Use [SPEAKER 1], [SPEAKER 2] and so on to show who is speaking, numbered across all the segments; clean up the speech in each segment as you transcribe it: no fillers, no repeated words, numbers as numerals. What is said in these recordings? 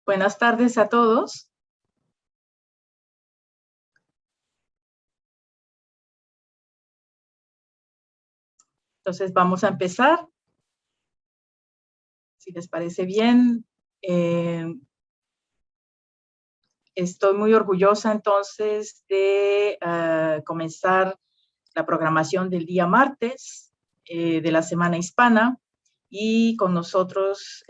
[SPEAKER 1] Buenas tardes a todos. Entonces vamos a empezar. Si les parece bien, estoy muy orgullosa entonces de comenzar la programación del día martes de la Semana Hispana, y con nosotros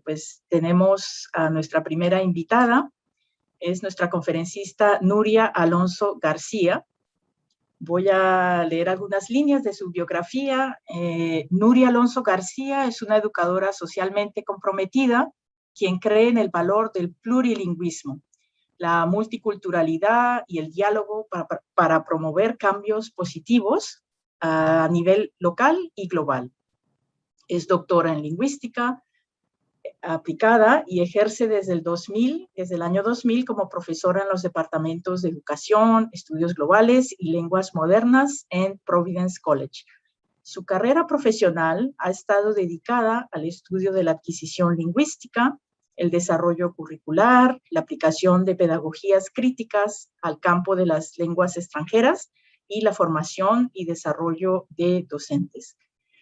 [SPEAKER 1] pues tenemos a nuestra primera invitada. Es nuestra conferencista Nuria Alonso García. Voy a leer algunas líneas de su biografía. Nuria Alonso García es una educadora socialmente comprometida, quien cree en el valor del plurilingüismo, la multiculturalidad y el diálogo para promover cambios positivos a nivel local y global. Es doctora en lingüística aplicada y ejerce desde el año 2000 como profesora en los departamentos de Educación, Estudios Globales y Lenguas Modernas en Providence College. Su carrera profesional ha estado dedicada al estudio de la adquisición lingüística, el desarrollo curricular, la aplicación de pedagogías críticas al campo de las lenguas extranjeras y la formación y desarrollo de docentes.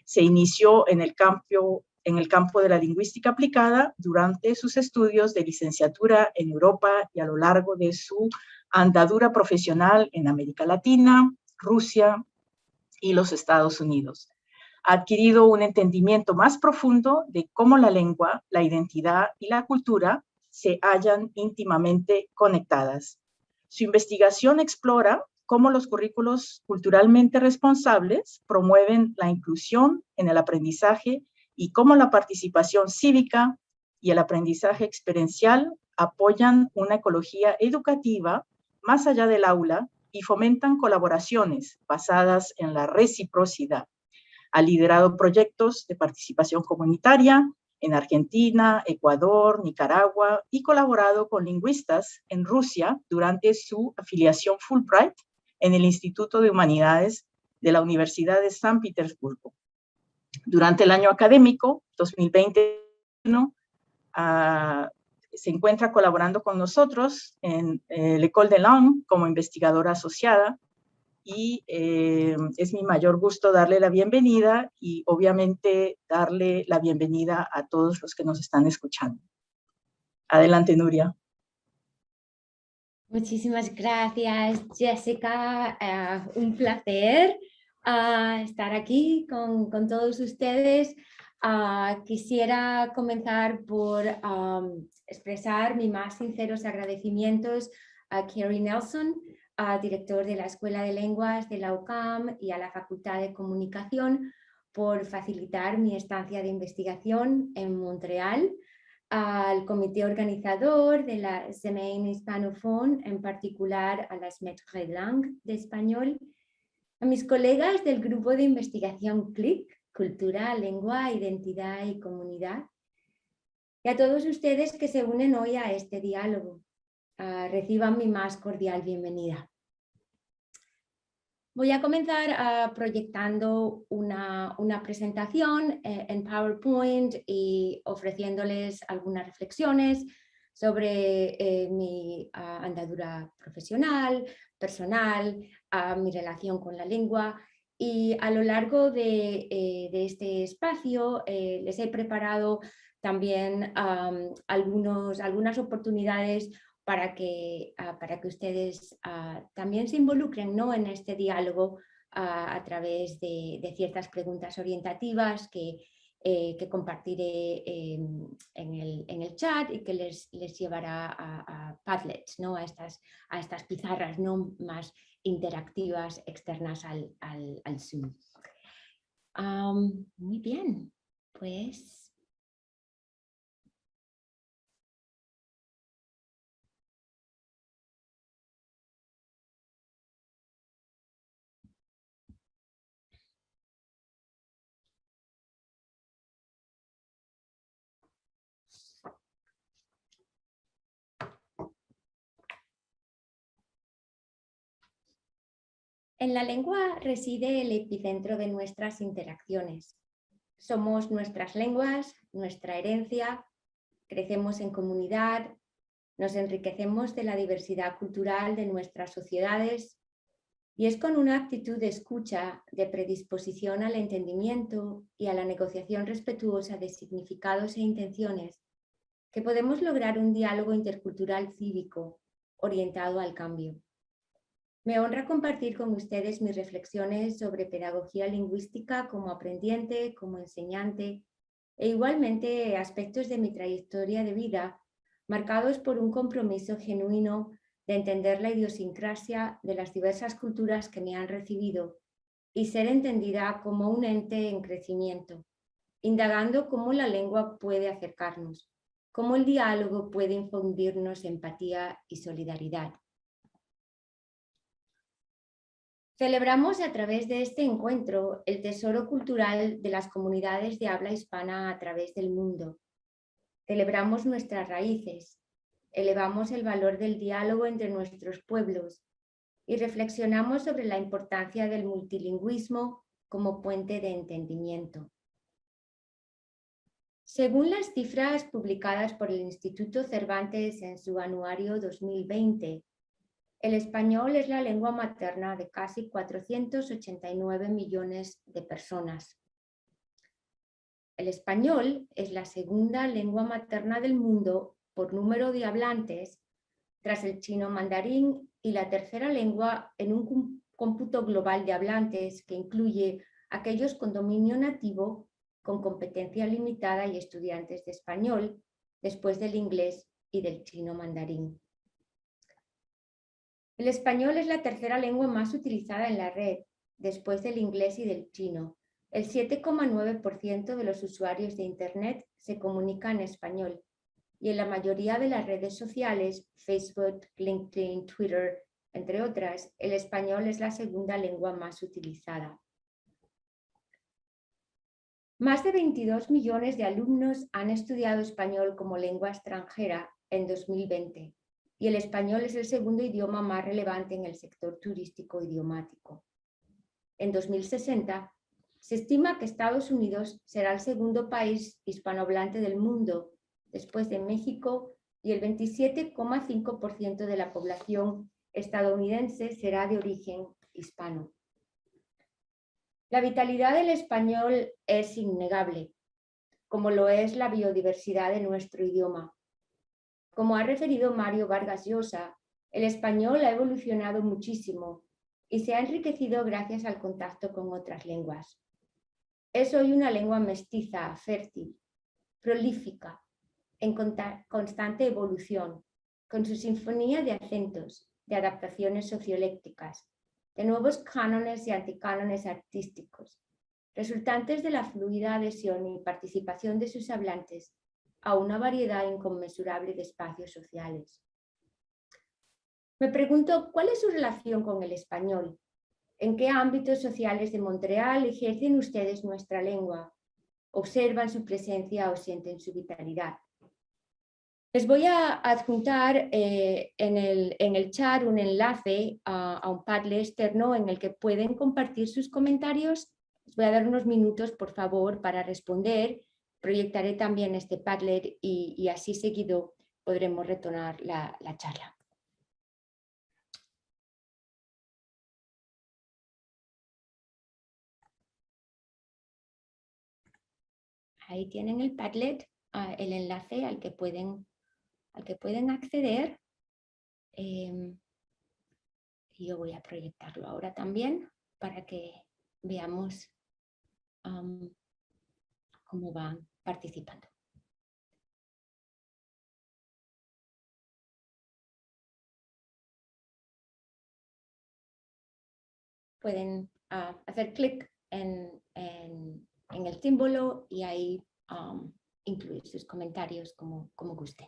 [SPEAKER 1] Se inició en el campo de la lingüística aplicada durante sus estudios de licenciatura en Europa y a lo largo de su andadura profesional en América Latina, Rusia y los Estados Unidos. Ha adquirido un entendimiento más profundo de cómo la lengua, la identidad y la cultura se hallan íntimamente conectadas. Su investigación explora cómo los currículos culturalmente responsables promueven la inclusión en el aprendizaje y cómo la participación cívica y el aprendizaje experiencial apoyan una ecología educativa más allá del aula y fomentan colaboraciones basadas en la reciprocidad. Ha liderado proyectos de participación comunitaria en Argentina, Ecuador, Nicaragua y colaborado con lingüistas en Rusia durante su afiliación Fulbright en el Instituto de Humanidades de la Universidad de San Petersburgo. Durante el año académico 2021, se encuentra colaborando con nosotros en l'École des Langues como investigadora asociada, y es mi mayor gusto darle la bienvenida y obviamente darle la bienvenida a todos los que nos están escuchando. Adelante, Nuria.
[SPEAKER 2] Muchísimas gracias, Jessica. Un placer estar aquí con todos ustedes. Quisiera comenzar por expresar mis más sinceros agradecimientos a Kerry Nelson, director de la Escuela de Lenguas de la UQAM, y a la Facultad de Comunicación por facilitar mi estancia de investigación en Montreal, al comité organizador de la Semaine Hispanophone, en particular a las Maîtres de Langue de español, a mis colegas del grupo de investigación CLIC, Cultura, Lengua, Identidad y Comunidad, y a todos ustedes que se unen hoy a este diálogo. Reciban mi más cordial bienvenida. Voy a comenzar proyectando una presentación en PowerPoint y ofreciéndoles algunas reflexiones sobre mi andadura profesional, personal, mi relación con la lengua, y a lo largo de este espacio les he preparado también algunas oportunidades para que ustedes también se involucren, ¿no?, en este diálogo a través de ciertas preguntas orientativas que compartiré en el chat y que les llevará a Padlets, ¿no?, a estas pizarras, ¿no?, más interactivas externas al Zoom. Muy bien, pues... En la lengua reside el epicentro de nuestras interacciones. Somos nuestras lenguas, nuestra herencia, crecemos en comunidad, nos enriquecemos de la diversidad cultural de nuestras sociedades y es con una actitud de escucha, de predisposición al entendimiento y a la negociación respetuosa de significados e intenciones que podemos lograr un diálogo intercultural cívico orientado al cambio. Me honra compartir con ustedes mis reflexiones sobre pedagogía lingüística como aprendiente, como enseñante e igualmente aspectos de mi trayectoria de vida marcados por un compromiso genuino de entender la idiosincrasia de las diversas culturas que me han recibido y ser entendida como un ente en crecimiento, indagando cómo la lengua puede acercarnos, cómo el diálogo puede infundirnos empatía y solidaridad. Celebramos a través de este encuentro el tesoro cultural de las comunidades de habla hispana a través del mundo. Celebramos nuestras raíces, elevamos el valor del diálogo entre nuestros pueblos y reflexionamos sobre la importancia del multilingüismo como puente de entendimiento. Según las cifras publicadas por el Instituto Cervantes en su anuario 2020, el español es la lengua materna de casi 489 millones de personas. El español es la segunda lengua materna del mundo por número de hablantes, tras el chino mandarín, y la tercera lengua en un cómputo global de hablantes que incluye aquellos con dominio nativo, con competencia limitada y estudiantes de español, después del inglés y del chino mandarín. El español es la tercera lengua más utilizada en la red, después del inglés y del chino. El 7,9% de los usuarios de Internet se comunica en español y en la mayoría de las redes sociales, Facebook, LinkedIn, Twitter, entre otras, el español es la segunda lengua más utilizada. Más de 22 millones de alumnos han estudiado español como lengua extranjera en 2020 y el español es el segundo idioma más relevante en el sector turístico idiomático. En 2060, se estima que Estados Unidos será el segundo país hispanohablante del mundo, después de México, y el 27,5% de la población estadounidense será de origen hispano. La vitalidad del español es innegable, como lo es la biodiversidad de nuestro idioma. Como ha referido Mario Vargas Llosa, el español ha evolucionado muchísimo y se ha enriquecido gracias al contacto con otras lenguas. Es hoy una lengua mestiza, fértil, prolífica, en constante evolución, con su sinfonía de acentos, de adaptaciones sociolécticas, de nuevos cánones y anticánones artísticos, resultantes de la fluida adhesión y participación de sus hablantes a una variedad inconmensurable de espacios sociales. Me pregunto, ¿cuál es su relación con el español? ¿En qué ámbitos sociales de Montreal ejercen ustedes nuestra lengua? ¿Observan su presencia o sienten su vitalidad? Les voy a adjuntar en el chat un enlace a un Padlet externo en el que pueden compartir sus comentarios. Les voy a dar unos minutos, por favor, para responder. Proyectaré también este Padlet y así seguido podremos retomar la charla. Ahí tienen el Padlet, el enlace al que pueden acceder. Y yo voy a proyectarlo ahora también para que veamos cómo van participando. Pueden hacer clic en el símbolo y ahí incluir sus comentarios como gusten.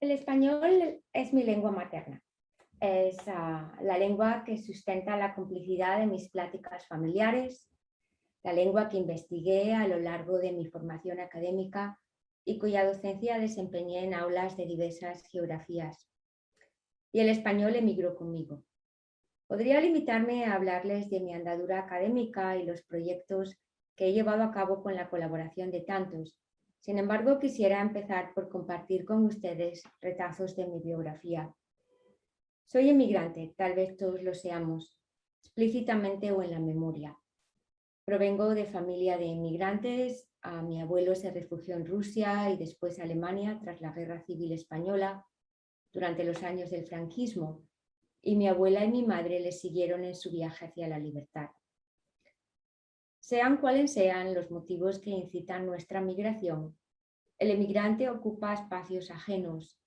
[SPEAKER 2] El español es mi lengua materna. Es la lengua que sustenta la complicidad de mis pláticas familiares, la lengua que investigué a lo largo de mi formación académica y cuya docencia desempeñé en aulas de diversas geografías. Y el español emigró conmigo. Podría limitarme a hablarles de mi andadura académica y los proyectos que he llevado a cabo con la colaboración de tantos. Sin embargo, quisiera empezar por compartir con ustedes retazos de mi biografía. Soy emigrante, tal vez todos lo seamos, explícitamente o en la memoria. Provengo de familia de inmigrantes. Mi abuelo se refugió en Rusia y después Alemania tras la Guerra Civil Española durante los años del franquismo, y mi abuela y mi madre le siguieron en su viaje hacia la libertad. Sean cuales sean los motivos que incitan nuestra migración, el emigrante ocupa espacios ajenos,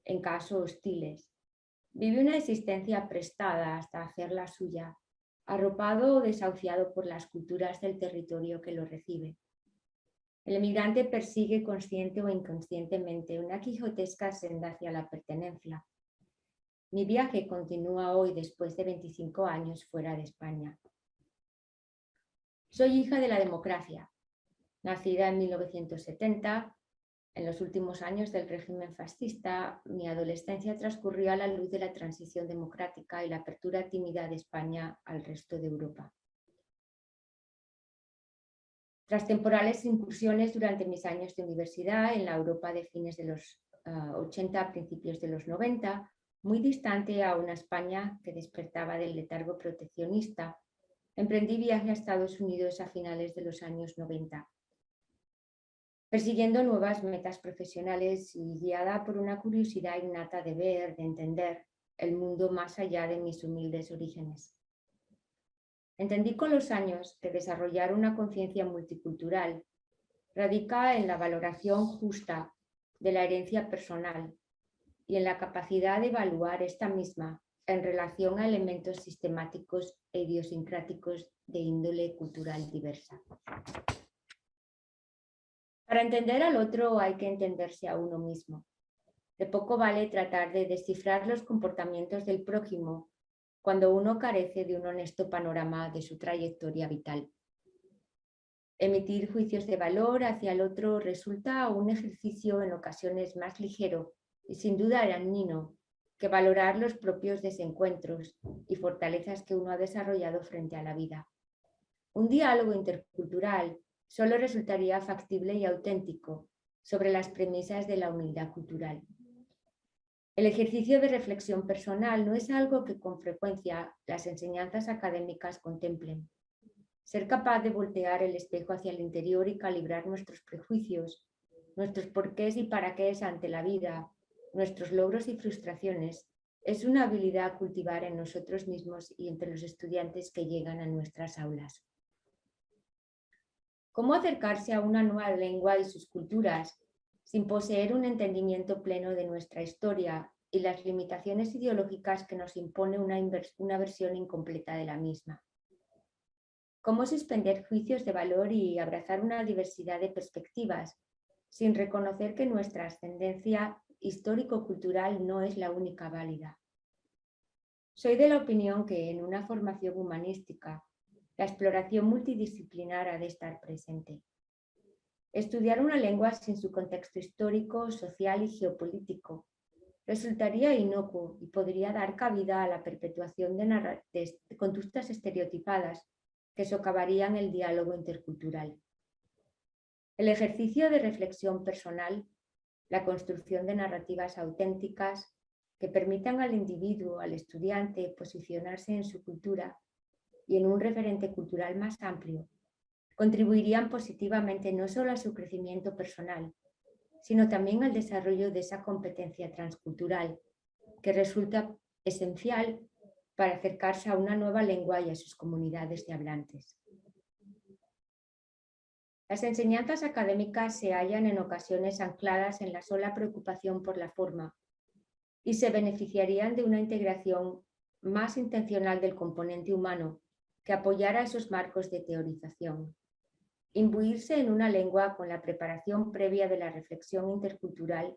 [SPEAKER 2] en caso hostiles. Vive una existencia prestada hasta hacerla suya, arropado o desahuciado por las culturas del territorio que lo recibe. El emigrante persigue consciente o inconscientemente una quijotesca senda hacia la pertenencia. Mi viaje continúa hoy después de 25 años fuera de España. Soy hija de la democracia, nacida en 1970. En los últimos años del régimen fascista, mi adolescencia transcurrió a la luz de la transición democrática y la apertura tímida de España al resto de Europa. Tras temporales incursiones durante mis años de universidad en la Europa de fines de los 80 a principios de los 90, muy distante a una España que despertaba del letargo proteccionista, emprendí viaje a Estados Unidos a finales de los años 90. Persiguiendo nuevas metas profesionales y guiada por una curiosidad innata de ver, de entender el mundo más allá de mis humildes orígenes. Entendí con los años que desarrollar una conciencia multicultural radica en la valoración justa de la herencia personal y en la capacidad de evaluar esta misma en relación a elementos sistemáticos e idiosincráticos de índole cultural diversa. Para entender al otro hay que entenderse a uno mismo. De poco vale tratar de descifrar los comportamientos del prójimo cuando uno carece de un honesto panorama de su trayectoria vital. Emitir juicios de valor hacia el otro resulta un ejercicio en ocasiones más ligero y sin duda dañino que valorar los propios desencuentros y fortalezas que uno ha desarrollado frente a la vida. Un diálogo intercultural solo resultaría factible y auténtico sobre las premisas de la humildad cultural. El ejercicio de reflexión personal no es algo que con frecuencia las enseñanzas académicas contemplen. Ser capaz de voltear el espejo hacia el interior y calibrar nuestros prejuicios, nuestros porqués y para qué ante la vida, nuestros logros y frustraciones, es una habilidad a cultivar en nosotros mismos y entre los estudiantes que llegan a nuestras aulas. ¿Cómo acercarse a una nueva lengua y sus culturas sin poseer un entendimiento pleno de nuestra historia y las limitaciones ideológicas que nos impone una versión incompleta de la misma? ¿Cómo suspender juicios de valor y abrazar una diversidad de perspectivas sin reconocer que nuestra ascendencia histórico-cultural no es la única válida? Soy de la opinión que en una formación humanística la exploración multidisciplinar ha de estar presente. Estudiar una lengua sin su contexto histórico, social y geopolítico resultaría inocuo y podría dar cabida a la perpetuación de conductas estereotipadas que socavarían el diálogo intercultural. El ejercicio de reflexión personal, la construcción de narrativas auténticas que permitan al individuo, al estudiante, posicionarse en su cultura y en un referente cultural más amplio, contribuirían positivamente no solo a su crecimiento personal, sino también al desarrollo de esa competencia transcultural que resulta esencial para acercarse a una nueva lengua y a sus comunidades de hablantes. Las enseñanzas académicas se hallan en ocasiones ancladas en la sola preocupación por la forma y se beneficiarían de una integración más intencional del componente humano que apoyara esos marcos de teorización. Imbuirse en una lengua con la preparación previa de la reflexión intercultural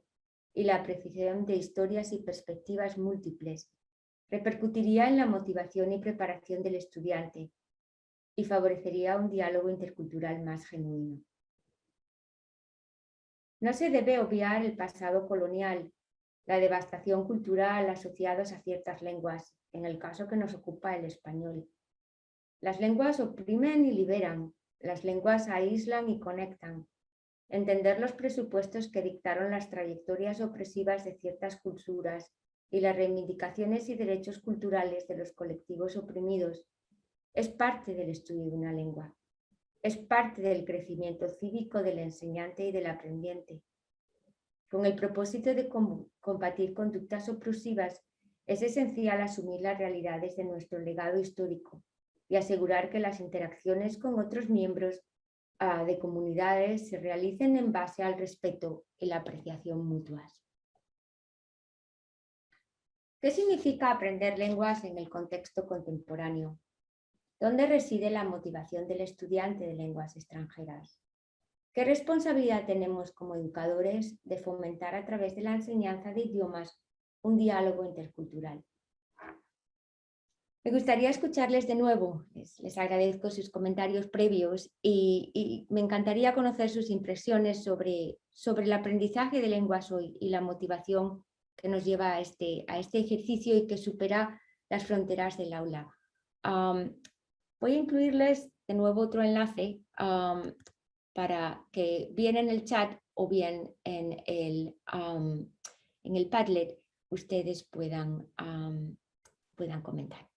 [SPEAKER 2] y la apreciación de historias y perspectivas múltiples repercutiría en la motivación y preparación del estudiante y favorecería un diálogo intercultural más genuino. No se debe obviar el pasado colonial, la devastación cultural asociados a ciertas lenguas, en el caso que nos ocupa el español. Las lenguas oprimen y liberan, las lenguas aíslan y conectan. Entender los presupuestos que dictaron las trayectorias opresivas de ciertas culturas y las reivindicaciones y derechos culturales de los colectivos oprimidos es parte del estudio de una lengua. Es parte del crecimiento cívico del enseñante y del aprendiente. Con el propósito de combatir conductas opresivas, es esencial asumir las realidades de nuestro legado histórico y asegurar que las interacciones con otros miembros de comunidades se realicen en base al respeto y la apreciación mutuas. ¿Qué significa aprender lenguas en el contexto contemporáneo? ¿Dónde reside la motivación del estudiante de lenguas extranjeras? ¿Qué responsabilidad tenemos como educadores de fomentar a través de la enseñanza de idiomas un diálogo intercultural? Me gustaría escucharles de nuevo, les agradezco sus comentarios previos y me encantaría conocer sus impresiones sobre el aprendizaje de lenguas hoy y la motivación que nos lleva a este ejercicio y que supera las fronteras del aula. Voy a incluirles de nuevo otro enlace para que bien en el chat o bien en el Padlet ustedes puedan comentar.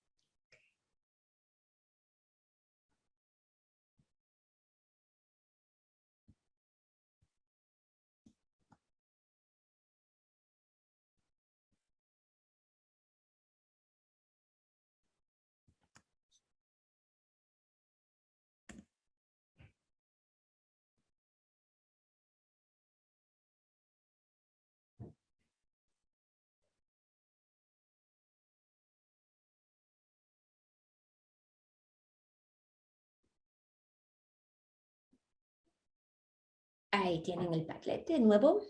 [SPEAKER 2] Ahí tienen el Padlet de nuevo.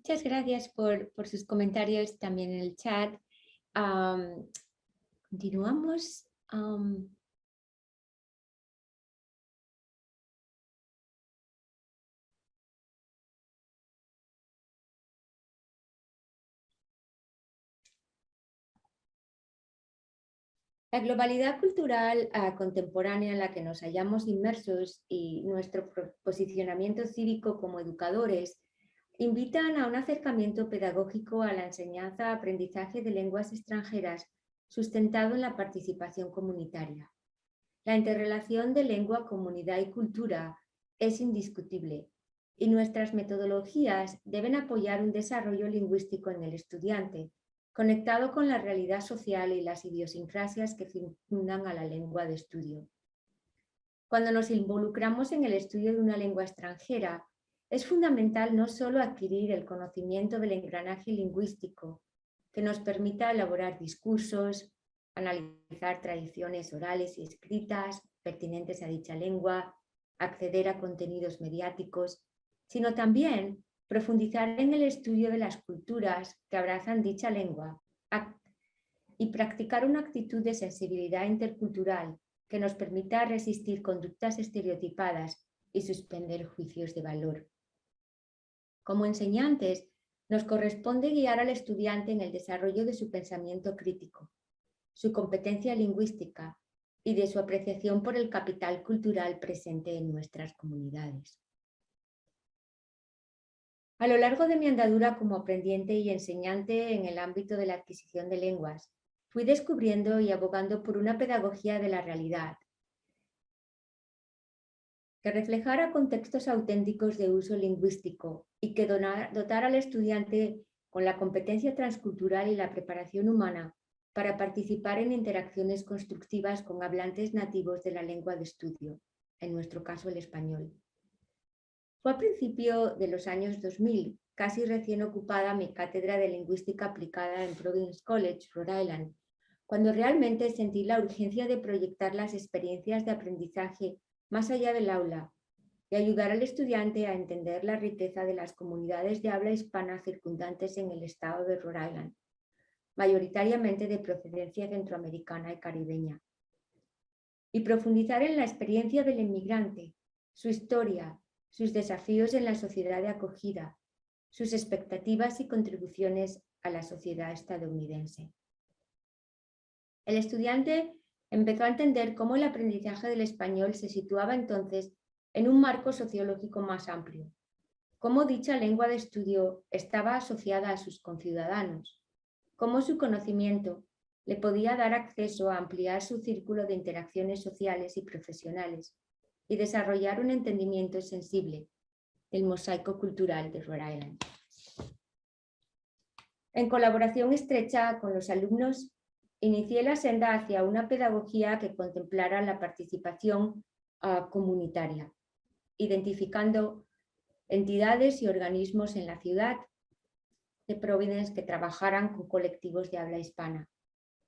[SPEAKER 2] Muchas gracias por sus comentarios también en el chat. Continuamos. La globalidad cultural contemporánea en la que nos hallamos inmersos y nuestro posicionamiento cívico como educadores invitan a un acercamiento pedagógico a la enseñanza-aprendizaje de lenguas extranjeras sustentado en la participación comunitaria. La interrelación de lengua, comunidad y cultura es indiscutible y nuestras metodologías deben apoyar un desarrollo lingüístico en el estudiante, conectado con la realidad social y las idiosincrasias que circundan a la lengua de estudio. Cuando nos involucramos en el estudio de una lengua extranjera, es fundamental no solo adquirir el conocimiento del engranaje lingüístico, que nos permita elaborar discursos, analizar tradiciones orales y escritas pertinentes a dicha lengua, acceder a contenidos mediáticos, sino también profundizar en el estudio de las culturas que abrazan dicha lengua y practicar una actitud de sensibilidad intercultural que nos permita resistir conductas estereotipadas y suspender juicios de valor. Como enseñantes, nos corresponde guiar al estudiante en el desarrollo de su pensamiento crítico, su competencia lingüística y de su apreciación por el capital cultural presente en nuestras comunidades. A lo largo de mi andadura como aprendiente y enseñante en el ámbito de la adquisición de lenguas, fui descubriendo y abogando por una pedagogía de la realidad que reflejara contextos auténticos de uso lingüístico y que dotara al estudiante con la competencia transcultural y la preparación humana para participar en interacciones constructivas con hablantes nativos de la lengua de estudio, en nuestro caso el español. Fue a principio de los años 2000, casi recién ocupada mi cátedra de lingüística aplicada en Providence College, Rhode Island, cuando realmente sentí la urgencia de proyectar las experiencias de aprendizaje más allá del aula y ayudar al estudiante a entender la riqueza de las comunidades de habla hispana circundantes en el estado de Rhode Island, mayoritariamente de procedencia centroamericana y caribeña, y profundizar en la experiencia del inmigrante, su historia, sus desafíos en la sociedad de acogida, sus expectativas y contribuciones a la sociedad estadounidense. El estudiante empezó a entender cómo el aprendizaje del español se situaba entonces en un marco sociológico más amplio, cómo dicha lengua de estudio estaba asociada a sus conciudadanos, cómo su conocimiento le podía dar acceso a ampliar su círculo de interacciones sociales y profesionales y desarrollar un entendimiento sensible del mosaico cultural de Rhode Island. En colaboración estrecha con los alumnos, inicié la senda hacia una pedagogía que contemplara la participación comunitaria, identificando entidades y organismos en la ciudad de Providence que trabajaran con colectivos de habla hispana,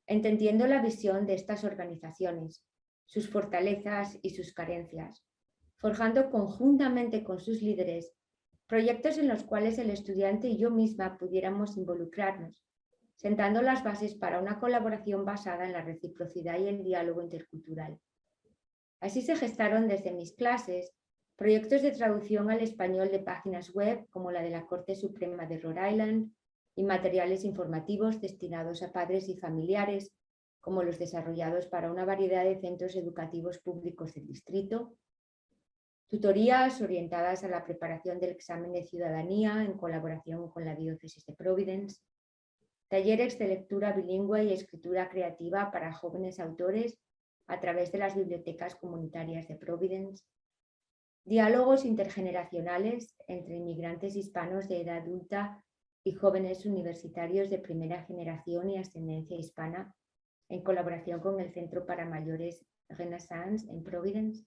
[SPEAKER 2] entendiendo la visión de estas organizaciones, sus fortalezas y sus carencias, forjando conjuntamente con sus líderes proyectos en los cuales el estudiante y yo misma pudiéramos involucrarnos, sentando las bases para una colaboración basada en la reciprocidad y el diálogo intercultural. Así se gestaron desde mis clases proyectos de traducción al español de páginas web como la de la Corte Suprema de Rhode Island y materiales informativos destinados a padres y familiares, como los desarrollados para una variedad de centros educativos públicos del distrito, tutorías orientadas a la preparación del examen de ciudadanía en colaboración con la diócesis de Providence, talleres de lectura bilingüe y escritura creativa para jóvenes autores a través de las bibliotecas comunitarias de Providence, diálogos intergeneracionales entre inmigrantes hispanos de edad adulta y jóvenes universitarios de primera generación y ascendencia hispana en colaboración con el Centro para Mayores Renaissance en Providence.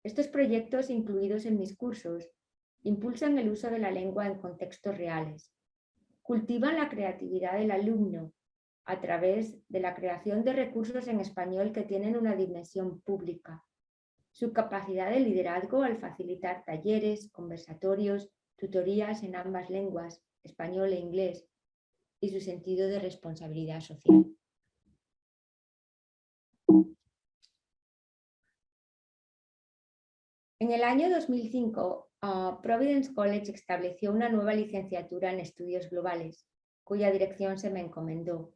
[SPEAKER 2] Estos proyectos, incluidos en mis cursos, impulsan el uso de la lengua en contextos reales, cultivan la creatividad del alumno a través de la creación de recursos en español que tienen una dimensión pública, su capacidad de liderazgo al facilitar talleres, conversatorios, tutorías en ambas lenguas, español e inglés, y su sentido de responsabilidad social. En el año 2005, Providence College estableció una nueva licenciatura en estudios globales, cuya dirección se me encomendó.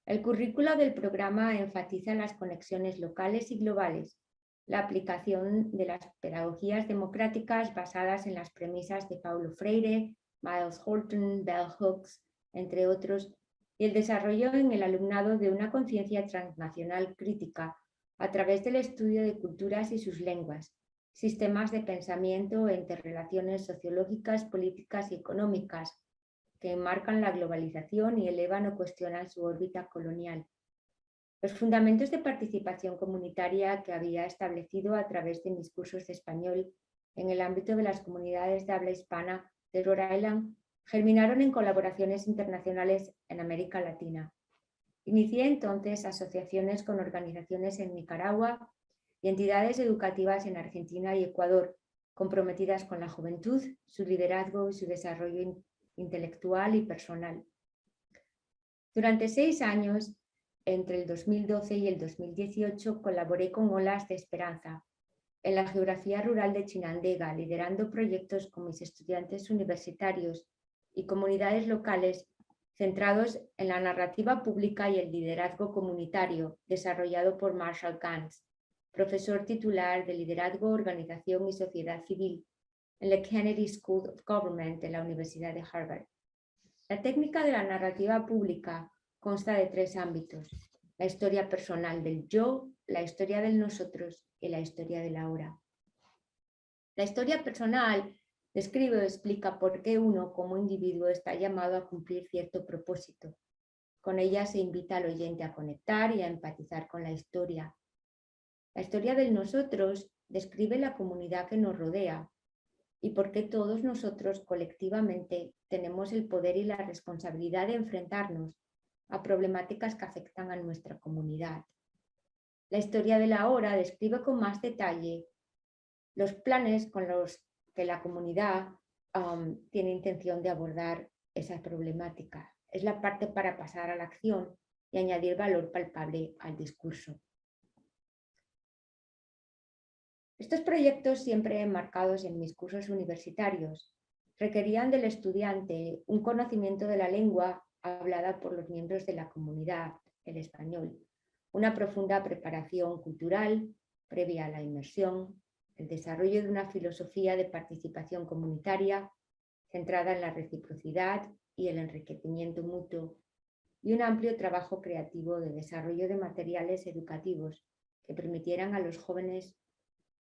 [SPEAKER 2] El currículo del programa enfatiza las conexiones locales y globales, la aplicación de las pedagogías democráticas basadas en las premisas de Paulo Freire Miles Horton, Bell Hooks, entre otros, y el desarrollo en el alumnado de una conciencia transnacional crítica a través del estudio de culturas y sus lenguas, sistemas de pensamiento e interrelaciones sociológicas, políticas y económicas que enmarcan la globalización y elevan o cuestionan su órbita colonial. Los fundamentos de participación comunitaria que había establecido a través de mis cursos de español en el ámbito de las comunidades de habla hispana de Rhode Island germinaron en colaboraciones internacionales en América Latina. Inicié entonces asociaciones con organizaciones en Nicaragua y entidades educativas en Argentina y Ecuador, comprometidas con la juventud, su liderazgo y su desarrollo intelectual y personal. Durante 6 años, entre el 2012 y el 2018, colaboré con Olas de Esperanza en la geografía rural de Chinandega, liderando proyectos con mis estudiantes universitarios y comunidades locales centrados en la narrativa pública y el liderazgo comunitario desarrollado por Marshall Ganz, profesor titular de Liderazgo, Organización y Sociedad Civil en la Kennedy School of Government de la Universidad de Harvard. La técnica de la narrativa pública consta de 3 ámbitos: la historia personal del yo, la historia del nosotros y la historia del ahora. La historia personal describe o explica por qué uno como individuo está llamado a cumplir cierto propósito. Con ella se invita al oyente a conectar y a empatizar con la historia. La historia del nosotros describe la comunidad que nos rodea y por qué todos nosotros colectivamente tenemos el poder y la responsabilidad de enfrentarnos a problemáticas que afectan a nuestra comunidad. La historia del ahora describe con más detalle los planes con los que la comunidad tiene intención de abordar esa problemática. Es la parte para pasar a la acción y añadir valor palpable al discurso. Estos proyectos, siempre enmarcados en mis cursos universitarios, requerían del estudiante un conocimiento de la lengua hablada por los miembros de la comunidad, el español, una profunda preparación cultural previa a la inmersión, el desarrollo de una filosofía de participación comunitaria centrada en la reciprocidad y el enriquecimiento mutuo, y un amplio trabajo creativo de desarrollo de materiales educativos que permitieran a los jóvenes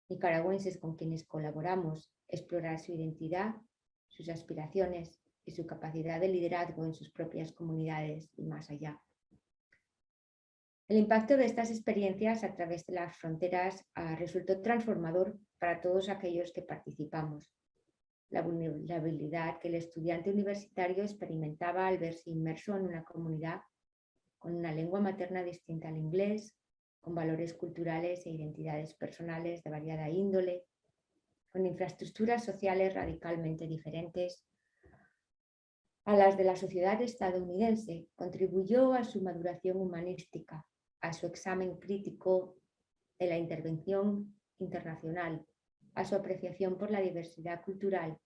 [SPEAKER 2] nicaragüenses con quienes colaboramos explorar su identidad, sus aspiraciones y su capacidad de liderazgo en sus propias comunidades y más allá. El impacto de estas experiencias a través de las fronteras resultó transformador para todos aquellos que participamos. La vulnerabilidad que el estudiante universitario experimentaba al verse inmerso en una comunidad con una lengua materna distinta al inglés, con valores culturales e identidades personales de variada índole, con infraestructuras sociales radicalmente diferentes a las de la sociedad estadounidense, contribuyó a su maduración humanística, a su examen crítico de la intervención internacional, a su apreciación por la diversidad cultural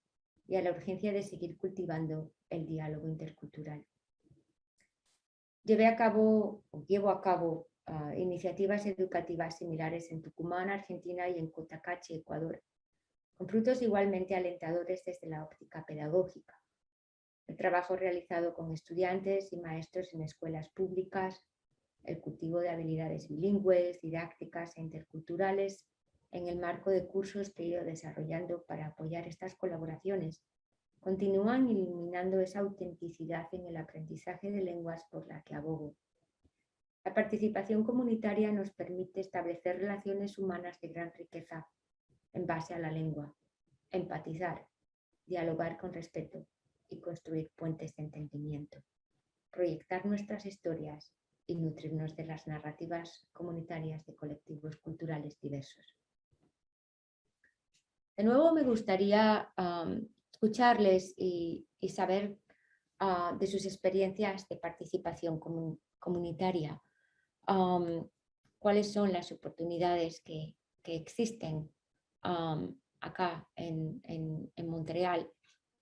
[SPEAKER 2] y a la urgencia de seguir cultivando el diálogo intercultural. Llevo a cabo iniciativas educativas similares en Tucumán, Argentina, y en Cotacachi, Ecuador, con frutos igualmente alentadores desde la óptica pedagógica. El trabajo realizado con estudiantes y maestros en escuelas públicas, el cultivo de habilidades bilingües, didácticas e interculturales en el marco de cursos que he ido desarrollando para apoyar estas colaboraciones, continúan iluminando esa autenticidad en el aprendizaje de lenguas por la que abogo. La participación comunitaria nos permite establecer relaciones humanas de gran riqueza en base a la lengua, empatizar, dialogar con respeto y construir puentes de entendimiento, proyectar nuestras historias y nutrirnos de las narrativas comunitarias de colectivos culturales diversos. De nuevo, me gustaría escucharles y saber de sus experiencias de participación comunitaria. ¿Cuáles son las oportunidades que existen acá en Montreal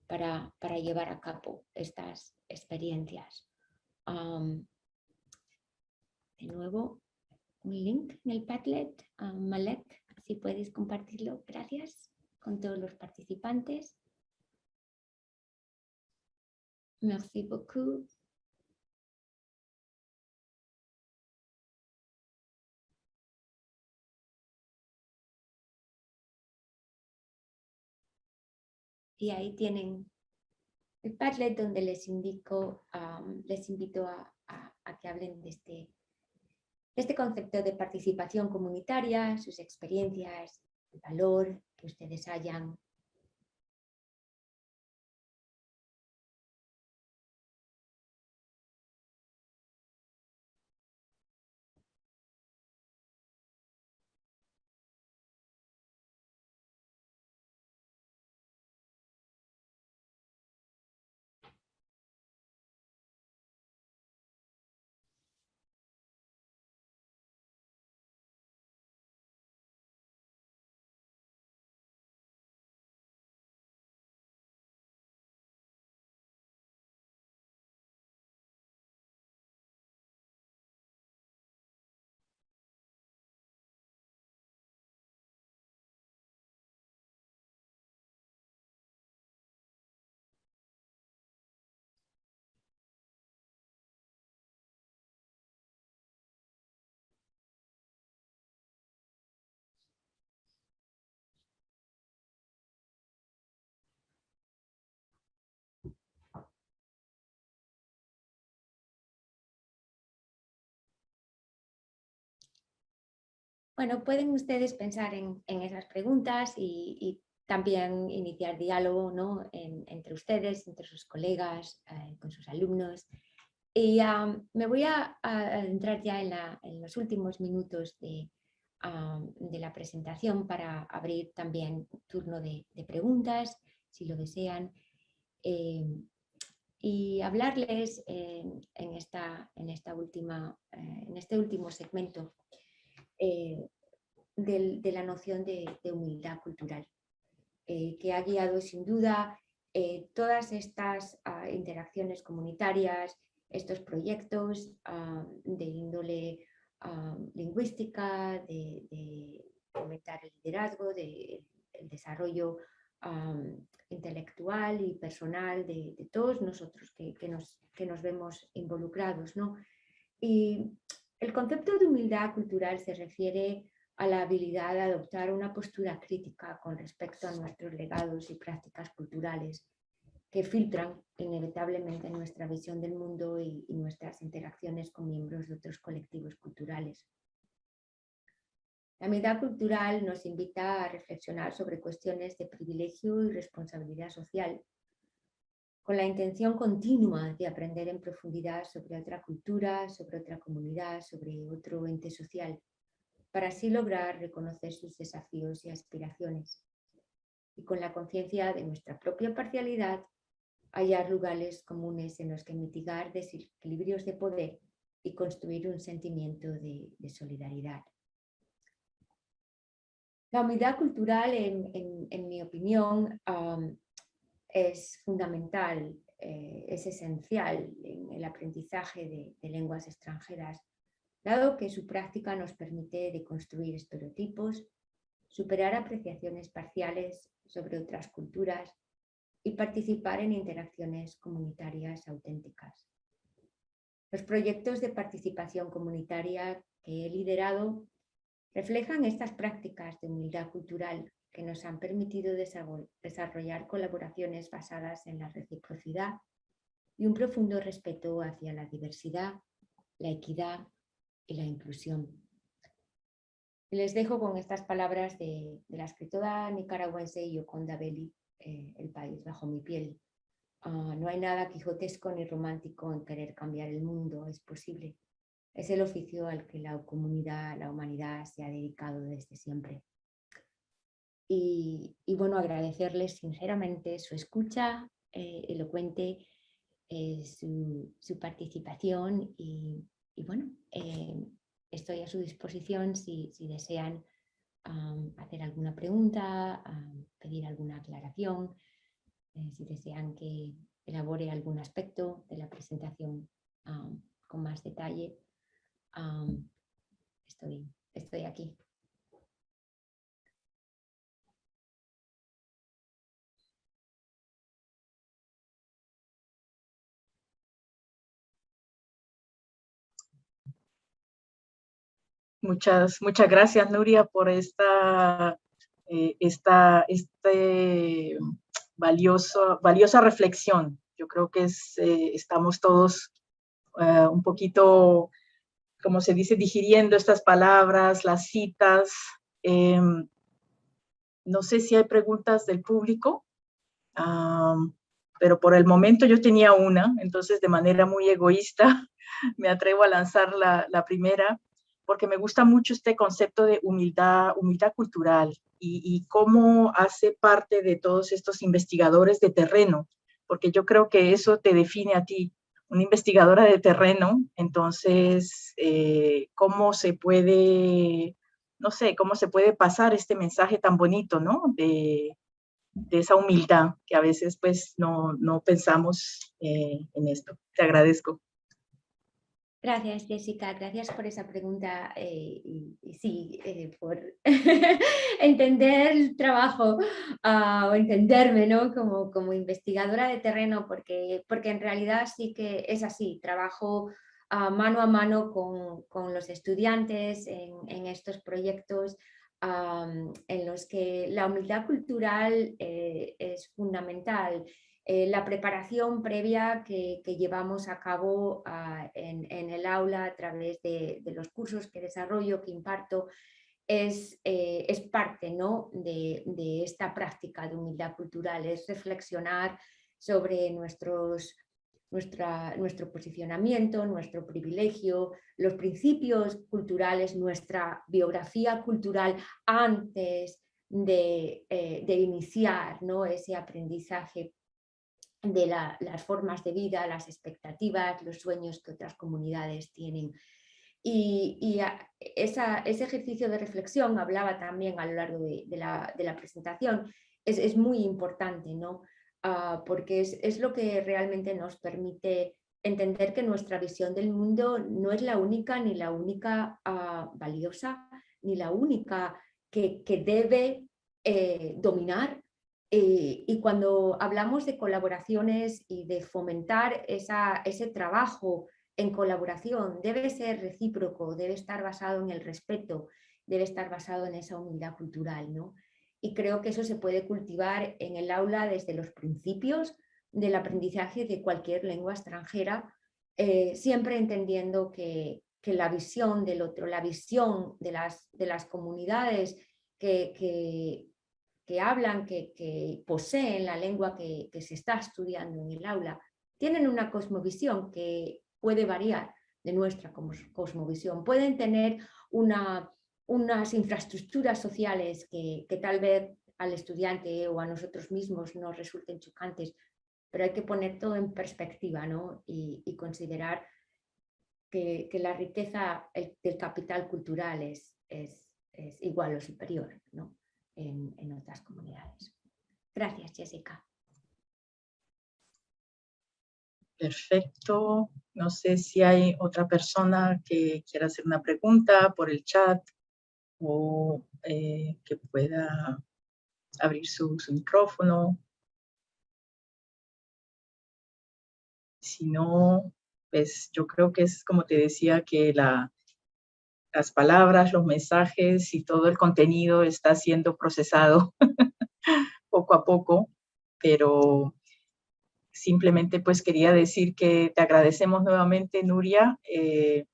[SPEAKER 2] para llevar a cabo estas experiencias? De nuevo, un link en el Padlet. Malek, si puedes compartirlo, gracias, con todos los participantes. Merci beaucoup. Y ahí tienen el Padlet donde les invito a que hablen de este concepto de participación comunitaria, sus experiencias, el valor que ustedes hayan. Bueno, pueden ustedes pensar en esas preguntas y también iniciar diálogo, ¿no? Entre ustedes, entre sus colegas, con sus alumnos. Y me voy a entrar ya en los últimos minutos de la presentación para abrir también turno de preguntas, si lo desean, y hablarles en este último segmento de la noción de humildad cultural, que ha guiado sin duda todas estas interacciones comunitarias, estos proyectos de índole lingüística, de fomentar el liderazgo, el desarrollo intelectual y personal de todos nosotros que nos vemos involucrados, ¿no? Y el concepto de humildad cultural se refiere a la habilidad de adoptar una postura crítica con respecto a nuestros legados y prácticas culturales que filtran inevitablemente nuestra visión del mundo y nuestras interacciones con miembros de otros colectivos culturales. La humildad cultural nos invita a reflexionar sobre cuestiones de privilegio y responsabilidad social, con la intención continua de aprender en profundidad sobre otra cultura, sobre otra comunidad, sobre otro ente social, para así lograr reconocer sus desafíos y aspiraciones. Y con la conciencia de nuestra propia parcialidad, hallar lugares comunes en los que mitigar desequilibrios de poder y construir un sentimiento de solidaridad. La humildad cultural, en mi opinión, es fundamental, es esencial en el aprendizaje de lenguas extranjeras, dado que su práctica nos permite deconstruir estereotipos, superar apreciaciones parciales sobre otras culturas y participar en interacciones comunitarias auténticas. Los proyectos de participación comunitaria que he liderado reflejan estas prácticas de humildad cultural que nos han permitido desarrollar colaboraciones basadas en la reciprocidad y un profundo respeto hacia la diversidad, la equidad y la inclusión. Y les dejo con estas palabras de la escritora nicaragüense Yoconda Belli, El país bajo mi piel. No hay nada quijotesco ni romántico en querer cambiar el mundo, es posible. Es el oficio al que la comunidad, la humanidad se ha dedicado desde siempre. Y bueno, agradecerles sinceramente su escucha elocuente, su participación y bueno, estoy a su disposición si desean hacer alguna pregunta, pedir alguna aclaración, si desean que elabore algún aspecto de la presentación con más detalle. Estoy aquí.
[SPEAKER 1] Muchas gracias, Nuria, por esta valiosa reflexión. Yo creo que estamos todos un poquito, como se dice, digiriendo estas palabras, las citas. No sé si hay preguntas del público, pero por el momento yo tenía una, entonces de manera muy egoísta me atrevo a lanzar la primera, porque me gusta mucho este concepto de humildad cultural y cómo hace parte de todos estos investigadores de terreno, porque yo creo que eso te define a ti, una investigadora de terreno. Entonces, ¿cómo se puede, no sé, cómo se puede pasar este mensaje tan bonito, ¿no? De esa humildad que a veces pues no pensamos en esto. Te agradezco.
[SPEAKER 2] Gracias, Jessica. Gracias por esa pregunta y sí, por entender el trabajo o entenderme, ¿no? como investigadora de terreno, porque en realidad sí que es así. Trabajo mano a mano con los estudiantes en estos proyectos en los que la humildad cultural es fundamental. La preparación previa que llevamos a cabo en el aula a través de los cursos que desarrollo, que imparto, es parte, ¿no? de esta práctica de humildad cultural, es reflexionar sobre nuestro posicionamiento, nuestro privilegio, los principios culturales, nuestra biografía cultural antes de iniciar, ¿no? ese aprendizaje de las formas de vida, las expectativas, los sueños que otras comunidades tienen. Y ese ejercicio de reflexión, hablaba también a lo largo de la presentación, es muy importante, ¿no? Porque es lo que realmente nos permite entender que nuestra visión del mundo no es la única, ni la única valiosa, ni la única que debe dominar. Y cuando hablamos de colaboraciones y de fomentar ese trabajo en colaboración, debe ser recíproco, debe estar basado en el respeto, debe estar basado en esa humildad cultural, ¿no? Y creo que eso se puede cultivar en el aula desde los principios del aprendizaje de cualquier lengua extranjera, siempre entendiendo que la visión del otro, la visión de las comunidades que hablan, que poseen la lengua que se está estudiando en el aula, tienen una cosmovisión que puede variar de nuestra cosmovisión. Pueden tener unas infraestructuras sociales que tal vez al estudiante o a nosotros mismos nos resulten chocantes, pero hay que poner todo en perspectiva, ¿no? y considerar que la riqueza del capital cultural es igual o superior, ¿no? en otras comunidades. Gracias, Jessica.
[SPEAKER 1] Perfecto. No sé si hay otra persona que quiera hacer una pregunta por el chat o que pueda abrir su micrófono. Si no, pues yo creo que es como te decía, que las palabras, los mensajes y todo el contenido está siendo procesado poco a poco, pero simplemente pues quería decir que te agradecemos nuevamente, Nuria, que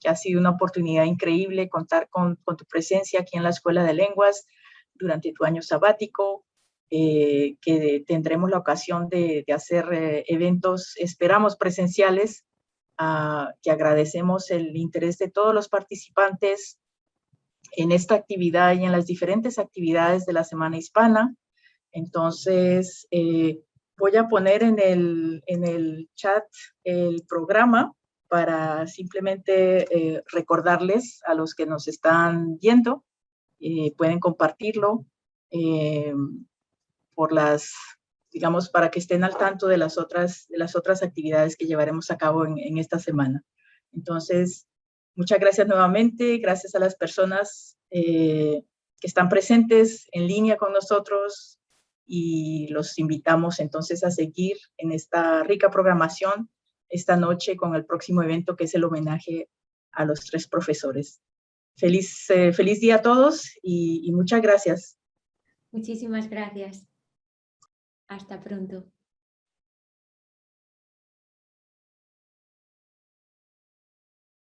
[SPEAKER 1] ha sido una oportunidad increíble contar con tu presencia aquí en la Escuela de Lenguas durante tu año sabático, que tendremos la ocasión de hacer eventos, esperamos presenciales, que agradecemos el interés de todos los participantes en esta actividad y en las diferentes actividades de la Semana Hispana. Entonces, voy a poner en el chat el programa para simplemente recordarles a los que nos están viendo, pueden compartirlo digamos, para que estén al tanto de las otras actividades que llevaremos a cabo en esta semana. Entonces, muchas gracias nuevamente, gracias a las personas que están presentes en línea con nosotros, y los invitamos entonces a seguir en esta rica programación esta noche con el próximo evento, que es el homenaje a los 3 profesores. feliz día a todos y muchas gracias.
[SPEAKER 2] Muchísimas gracias. Hasta pronto.